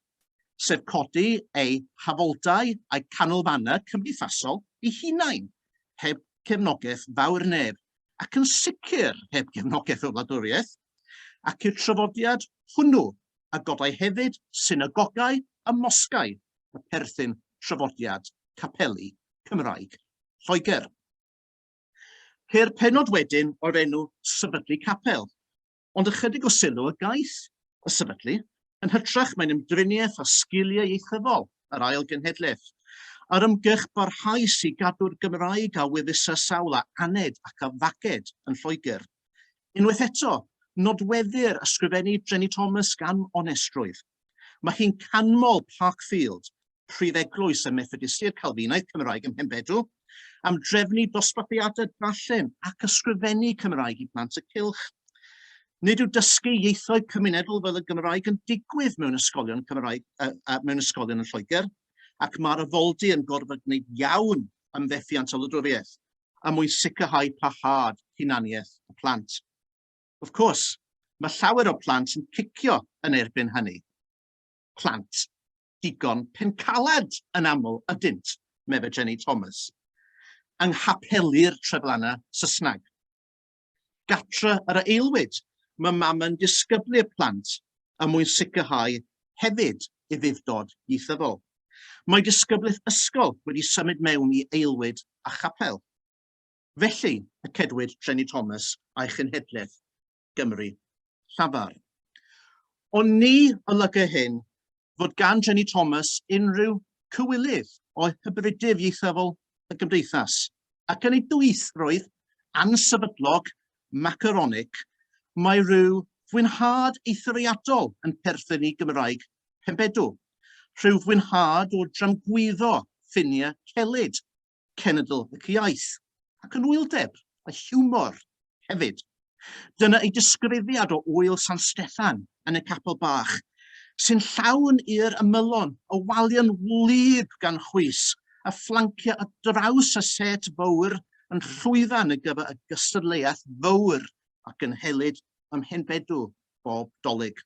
sef codi ei hafoldau a'i canolfannau cymdeithasol eu hunain, heb cefnogaeth fawr neb, ac yn sicr heb gefnogaeth o wladwriaeth, ac i'r traddodiad hwnnw a godau hefyd synagogau a mosgau y perthyn traddodiad capeli Cymraeg Lloegr. Ceir pennod wedyn o'r enw sefydlu capel, ond ychydig o sylw y gaeth y sefydlu yn hytrach mae'n ymdriniaeth o sgiliau ieithyddol yr ail genhedlaeth, a'r ymgyrch barhaus i gadw'r Gymraeg a weddusau sawl a aned ac a faged yn Lloegr. Unwaith eto, nodweddir ysgrifennu Jenny Thomas gan onestrwydd. Mae hi'n canmol Parkfield, prif eglwys y Methodistiaid Calfinaidd Cymraeg ym Mhenbedw, am drefnu dosbarthiadau darllen ac ysgrifennu Cymraeg i plant y cylch. Nid yw dysgu ieithoedd cymunedol fel y Gymraeg yn digwydd mewn ysgolion Cymraeg, mewn ysgolion yn Lloegr, ac mae'r afoldy yn gorfod gwneud iawn am fethiant o wladwriaeth, a mwyn sicrhau parhad hunaniaeth y plant. Wrth gwrs, mae llawer o plant yn cicio yn erbyn hynny. Plant digon pencalad yn aml ydynt, meddwl Jenny Thomas, yng nghapelu'r treflannau Saesneg. Gatra yr aelwyd, mae mam yn disgyblu'r plant a mwyn sicrhau hefyd i ddiddod ieithyddol. Mae disgyblaeth ysgol wedi symud mewn i aelwyd a chapel. Felly, y cedwyd Jenny Thomas a'i genhedlaeth Gymru llafar. Ond ni olygu hyn fod gan Jenny Thomas unrhyw cywilydd o hybrydif ieithyddol y gymdeithas, ac yn ei dwythrwydd ansefydlog macaronic, mae rhyw fwynhad eithriadol yn perthyn i Gymraeg Mhenbedw, rhyw fwynhad o dramgwyddo ffiniau celyd, cenedl y iaith, ac yn wyldeb a hiwmor hefyd. Dyna ei disgrifiad o ŵyl San Steffan yn y capel bach, sy'n llawn i'r ymylon o walian wlyb gan chwys, a flanciau a draws y set fawr yn llwyddan y gyfer y gystadleuaeth fawr ac yn helyd ym Mhenbedw bob dolyg.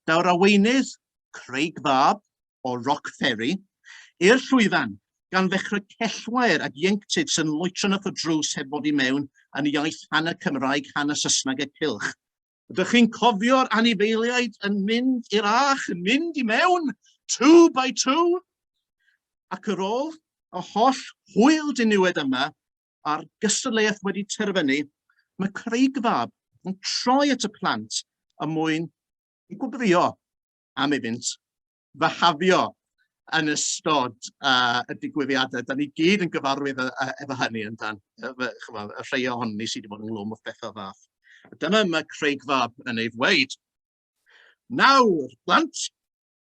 Daw'r arweinydd Craig Fab o Rock Ferry i'r llwyddan gan ddechrau cellwair ac ieuenctid sy'n loetron o drws heb fod i mewn yn iaith hanner Cymraeg, hanner Saesneg y cylch. Ydych chi'n cofio'r anifeiliaid yn mynd i'r ach, yn mynd i mewn, 2 by 2? Ac ar ôl y holl hwyl diniwed yma, a'r gystadleuaeth wedi terfynu, mae Craig Fab yn troi at y plant a mwyn i gwbrio am iddynt fahafio yn ystod y digwyddiadau. Da ni gyd yn gyfarwydd efo hynny yn dan. Y rhai ohoni sydd wedi bod yn glwm o bethau fath. Dyma mae Craig Fab yn ei ddweud. Nawr, plant,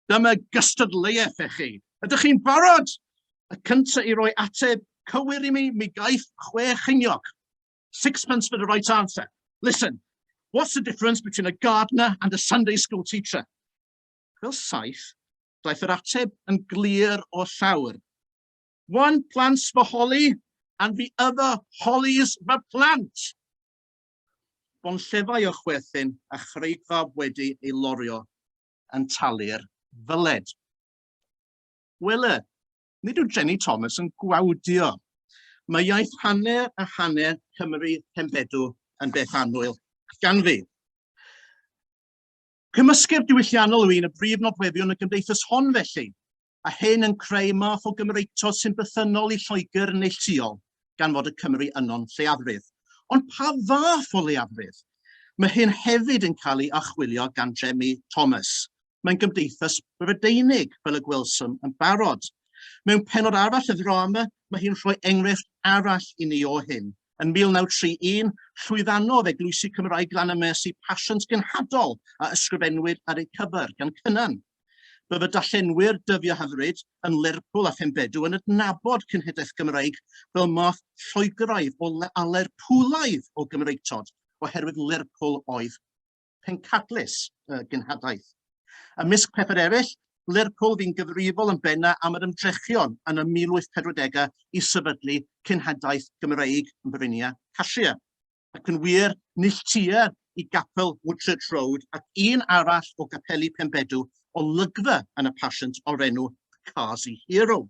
dyma gystadleuaeth eich chi. Ydych chi'n barod? Y cyntaf i roi ateb cywir i mi gaeth 6 cheiniog. 6 for the right answer. Listen, what's the difference between a gardener and a Sunday school teacher? Fel saith, daeth yr ateb yn glir o llawr. One plants for holly and the other hollies for plant. Bon llefau o chwerthin a Craig Fab wedi ei lorio yn talu'r fyled. Wel, nid yw Jenny Thomas yn gwawdio. Mae iaith hanner a hanner Cymru Mhenbedw yn beth annwyl gan fi. Cymysgeb diwylliannol yw un y brif nodweddion y gymdeithas hon felly, a hyn yn creu math o Gymreigtod sy'n bythynol i Lloegr neilltuol, gan fod y Cymru yno'n lleiafrif. Ond pa fath o leiafrif? Mae hyn hefyd yn cael ei achwilio gan Jenny Thomas. Mae'n gymdeithas Brydeinig fel y gwelsym yn barod. Mewn pennod arall y ddrama, mae hi'n rhoi enghraifft arall i ni o hyn. Yn 1931, llwyddanodd Eglwysi Cymraeg Lan y Mersi pasiant genhadol a ysgrifennwyd ar eu cyfer gan Cynan. Byddai darllenwyr dyddiau hyfryd yn Lerpwl a Mhenbedw yn adnabod cenhedlaeth Gymraeg fel math Lloegraidd a Lerpwlaidd o Gymreigtod, oherwydd Lerpwl oedd pencadlys genhadaeth. Ymysg pethau eraill, Lerpwl fi'n gyfrifol yn benna am yr ymdrechion yn y 1840au i sefydlu cenhedlaeth Gymraeg yn Brynia Casia. Ac yn wir, Llenyddiaeth i gapel Woodchurch Road ac un arall o gapeli Pembedw o lygfa yn y pasiant o'r enw Cars Hero.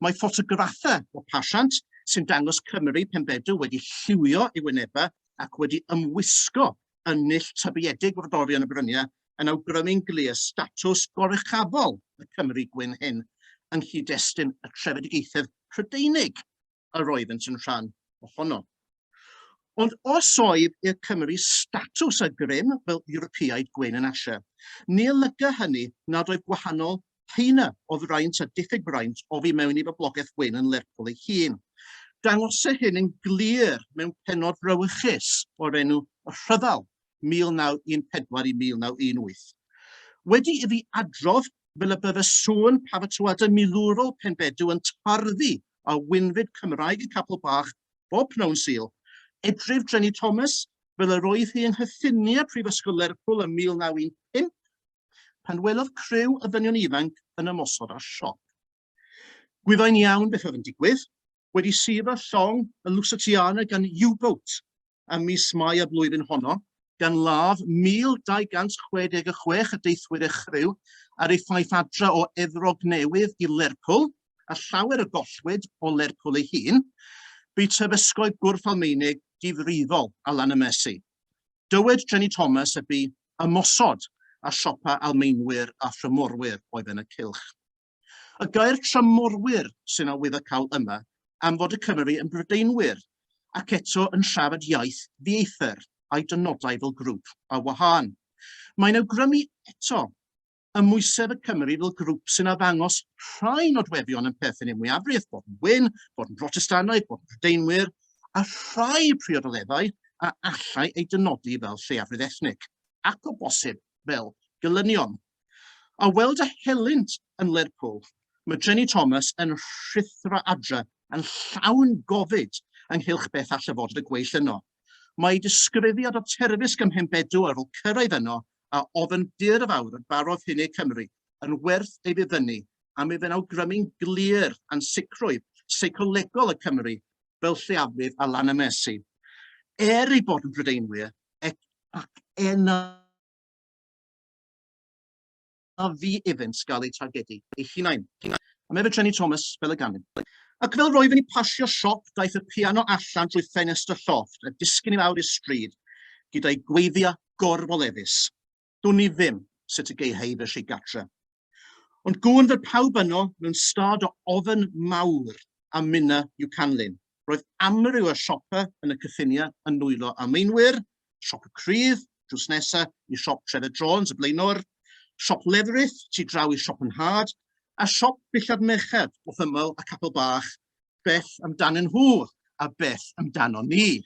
Mae ffotograffau o pasiant sy'n dangos Cymru Pembedw wedi lliwio ei wynebau ac wedi ymwisgo ynnill tybiedig wrddorion y Brynia yn awgrymu'n glir statws goruchafol y Cymru gwyn hyn yng nghyd-destun y trefedigaethau Prydeinig yr oeddent yn rhan ohono. Ond os oedd i'r Cymru statws y grym fel Ewropeaid gwyn yn Asia, ni olyga hynny nad oedd gwahanol heina o fraint a diffyg braint o fi mewn i boblogaeth gwyn yn Lerpwl ei hun. Dangosau hyn yn glir mewn pennod brawychus o'r enw y Rhyfal 1914 i 1918. Wedi iddi adrodd fel y byddai sôn pafatwadau milwrol Pembedw yn tarddu a wynfyd Cymraeg y Capel Bach bob pnawn Sul, edrif Jenny Thomas fel yr oedd hi yng nghyffiniau Prifysgol Lerpwl yn 1915, pan welodd criw y ddynion ifanc yn ymosod ar siop. Gwyddai'n iawn beth oedd yn digwydd, wedi sifo llong y Lusatiana gan U-boat ym mis Mai y blwyddyn honno, gan ladd 1266 y deithwyr eich chriw ar ei ffaith adra o Efrog Newydd i Lerpwl, a llawer y gollwyd o Lerpwl ei hun, bu Tybysgoedd Gwrth Almeinig difrifol a Llanymesi. Dywed Jenny Thomas y bu ymosod a siopa Almeinwyr a Thrymorwyr oedd yn y cylch. Y gair Tramorwyr sy'n awyddocâl yma am fod y Cymru yn Brydeinwyr, ac eto yn siarad iaith ddieithr a'i dynodau fel grŵp a wahân. Mae'n awgrymu eto ymwysedd y Cymru fel grŵp sy'n afangos rhai nodweddion yn perthyn i'r mwyafrif, bod yn wyn, bod yn Protestannaidd, bod yn Brydeinwyr, a rhai priodoleddau a allai ei dynodi fel lleiafrif ethnig, ac o bosib fel gelynion. A weld y helynt yn Lerpwl, mae Jenny Thomas yn rhithro adra yn llawn gofid ynghylch beth all fod y gweill yno. Mae disgrifiad o terfysg ym Mhembedw ar ôl cyrraedd yno a ofyn dir y fawr yn barodd hyn ei Cymru yn werth ei ddiddynu a mi fe'n awgrymu'n glir a'n sicrwydd seicolegol y Cymru fel lleiafrif a Llanymesi. Ei bod yn Brydeinwyr ac ena a fi iddynt gael ei targedu ei hunain. A mae fe Jenny Thomas fel y ganyn. Ac fel roedd yn ei pasio siop, daeth y piano allan drwy ffenestr llofft a disgyn i lawr i'r stryd gyda'i gweiddiau gorfoleddus. Dwn ni ddim sut y geihei fes ei gatra. Ond gwn fel pawb yno mewn stad o ofyn mawr a minna i'w canlyn. Roedd amryw y siopa yn y cyffiniau yn nwylo Almeinwyr, siop y Crydd, drws nesaf i siop Trevor Jones y Blaenor, siop Lefrith tu draw i siop yn Had, a siop Billad Merched wrth ymyl a Capel Bach, beth amdanyn nhw a beth amdano ni.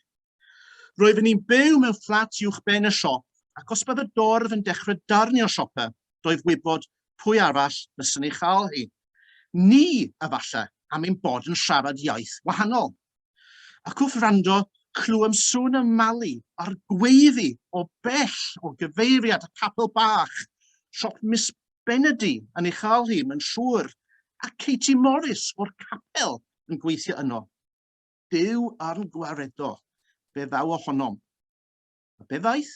Roeddwn ni'n byw mewn fflat uwch ben y siop, ac os bydd y dorf yn dechrau darnio siopa, doedd wybod pwy arall fysyn ei chael hi. Ni, efallai, am ein bod yn siarad iaith wahanol. Ac wrth rando, clywem sŵn y malu a'r gweiddi o bell o gyfeiriad y Capel Bach, siop Miss Benedy yn ei chael hi, mae'n siŵr, a Katie Morris o'r capel yn gweithio yno. Dyw ar gwaredo, be ddaw ohonom. A be ddaeth?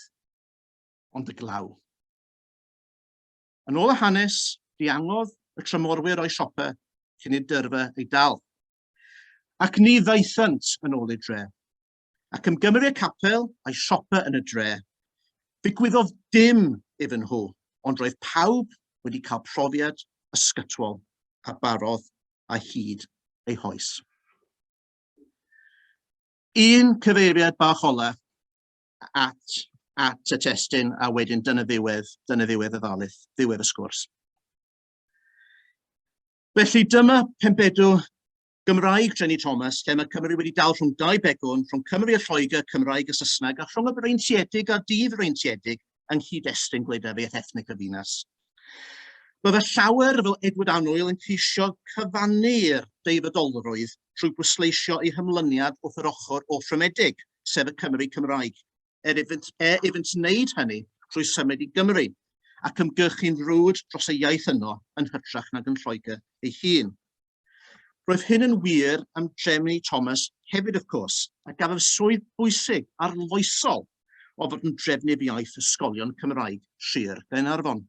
Ond y glaw. Yn ôl y hanes, diangodd y trymorwyr o'i siopa cyn i'r dyrfa ei dal. Ac ni ddaethant yn ôl ei dre. Ac am gymryd y capel a'i siopa yn y dre, ddigwyddodd dim iddyn nhw, ond roedd pawb wedi cael profiad ysgytwol a barodd a hyd ei hoes. Un cyfeiriad bach ola at y testun a wedyn dyna ddiwedd y ddarlith, ddiwedd y sgwrs. Felly dyma Pembedw Gymraeg Jenny Thomas, lle mae Cymru wedi dal rhwng dau begwn, rhwng Cymru a Lloegr, Cymraeg a Saesneg, a rhwng y breintiedig a difreintiedig yng nghyd-destun gwleidyddiaeth ethnig y ddinas. Byddai llawer fel Edward Annwyl yn ceisio cyfannu'r deifydolrwydd trwy bwysleisio ei hymlyniad wrth yr ochr o ffrymedig, sef y Cymru Cymraeg, iddynt wneud hynny trwy symud i Gymru, ac ymgyrchu'n rwyd dros y iaith yno yn hytrach nag yn Lloegr ei hun. Roedd hyn yn wir am Gemini Thomas hefyd, wrth gwrs, a gafaf swydd bwysig arloesol o fod yn drefnydd iaith ysgolion Cymraeg Sir Gaernarfon.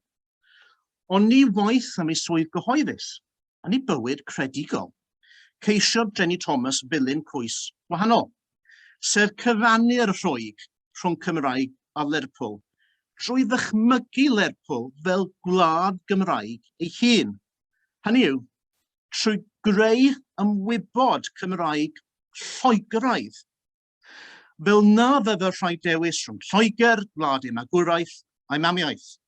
Ond ni waith am ei swydd gyhoeddus, a ni bywyd credigol. Ceisiodd Jenny Thomas ddilyn cwys wahanol, sef cyfannu'r rhwyg rhwng Cymraeg a Lerpwl, trwy ddychmygu Lerpwl fel gwlad Gymraeg ei hun. Hynny yw, trwy greu ymwybod Cymraeg Lloegraidd. Fel na fyddai'r rhai dewis rhwng Lloegr, gwlad ei magwraeth a'i mamiaeth.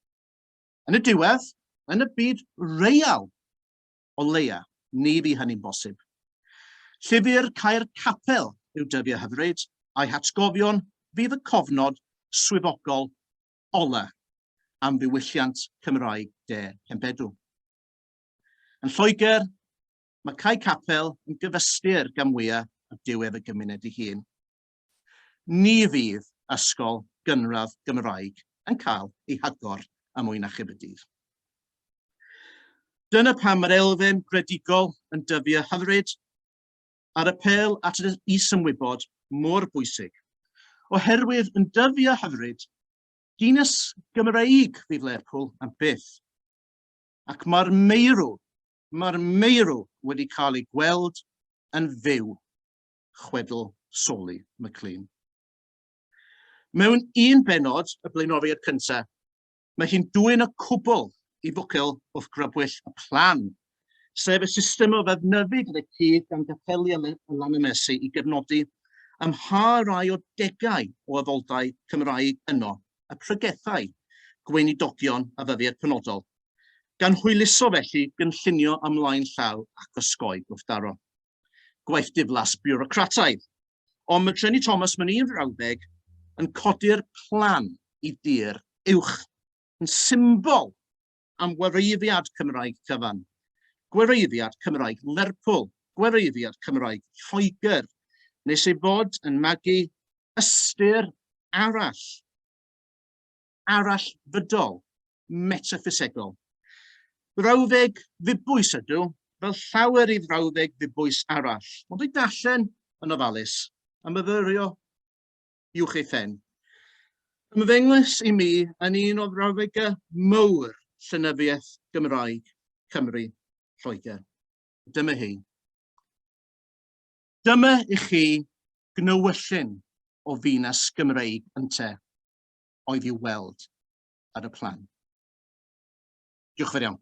Yn y diwedd, yn y byd real, o leia, ni fi hynny'n bosib. Llyfr Caer Capel yw dyddiau hyfryd, a'i hatgofion fydd y cofnod swyddogol ola am ddiwylliant Cymraeg de Cempedw. Yn Lloegr, mae Caer Capel yn gyfystyr gan mwyaf y diwedd y gymuned ei hun. Ni fydd ysgol gynradd Gymraeg yn cael ei hagor am mwy na chybydydd. Dyna pam mae'r elfen gredigol yn dyddiau hyfryd a'r apel at y is-ymwybod mor bwysig. Oherwydd yn dyddiau hyfryd, dinas Gymraeg fydd Lerpwl am byth. Ac mae'r meirw wedi cael ei gweld yn fyw, chwedl Soli McLean. Mewn un benod y blaenoriaid cyntaf, mae hi'n dwyn y cwbl i fwcel wrth grybwyll y plan, sef y system o ddefnyddu gyda cyd gan gathelu y Llanymesi i gefnodi ym mha rai o degau o addodau Cymraeg yno, y pregethau gweinidogion a ddyddiad penodol, gan hwyluso felly gynllunio ymlaen llaw ac osgoi gwrthdaro. Gwaith diflas biwrocrataidd, ond mae Jenny Thomas mewn un frawddeg yn codi'r plan i dir uwch, yn symbol am wareiddiad Cymraeg cyfan, gwareiddiad Cymraeg Lerpwl, gwareiddiad Cymraeg Lloegr, nes ei fod yn magu ystyr arallfydol, metaffysegol. Frawddeg ddibwys ydw, fel llawer i frawddeg ddibwys arall, ond ei darllen yn ofalus, a myfyrio uwch ei phen. Ymddengys i mi yn un o frawddegau mawr llenyddiaeth Gymraeg Cymru Lloegr. Dyma hi. Dyma i chi gnewyllyn o ddinas Gymreig ynte oedd i'w weld ar y plan. Diolch yn fawr iawn.